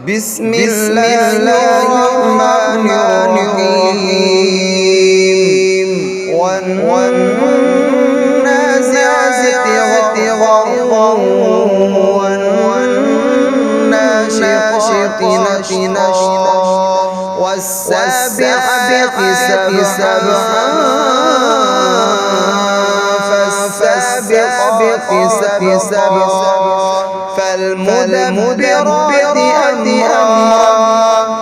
بسم الله الرحمن الرحيم والنازعات غرقا والناشطات نشطا والسابحات سبحا فالسابقات سبقا فالمدبرات أمرا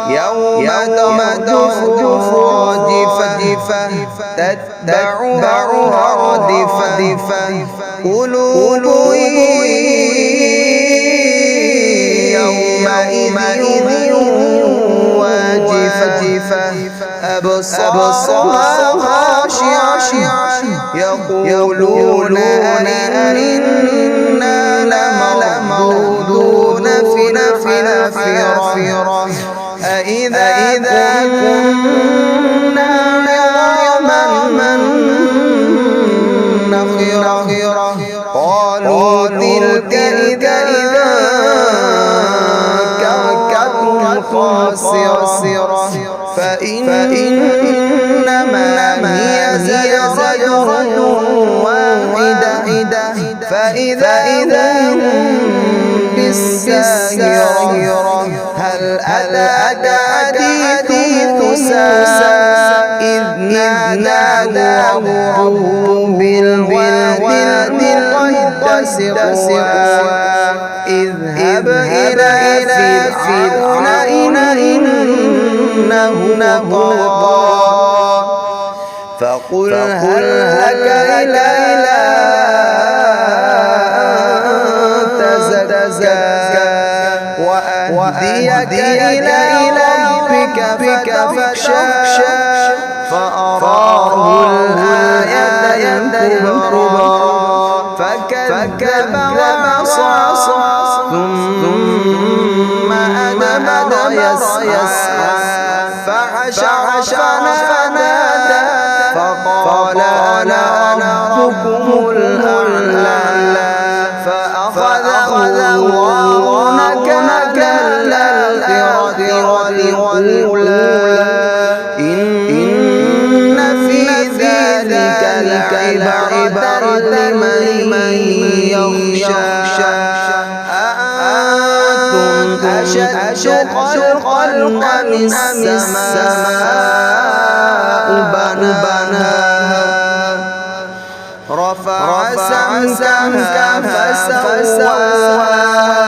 يوم ترجف راجفة تتبعها رادفة قلوب يومئذ واجفة أبصارها خاشعة يقولون أئنا لمردودون في الحافرة أإذا كنا عظاما نخرة قالوا تلك إذا كركة خاسرة فإنما هي زجرة واحدة فإذا هم بالساهرة هل أتاك حديث موسى إذ ناداه ربه بالواد المقدس طوى اذهب إلى فرعون إنه طغى فقل هل لك إلى وأهديك إلى ربك فاخشى فأراه الآية الكبرى فكذب وعصى ثم أدبر يسعى فحشر فنادى فقال أنا ربكم الأعلى فأخذه الله نكال الآخرة والأولى إن في ذلك لعبرة لمن يخشى أأنتم أشد خلقا أم السماء بناها رفع سمكها فسواها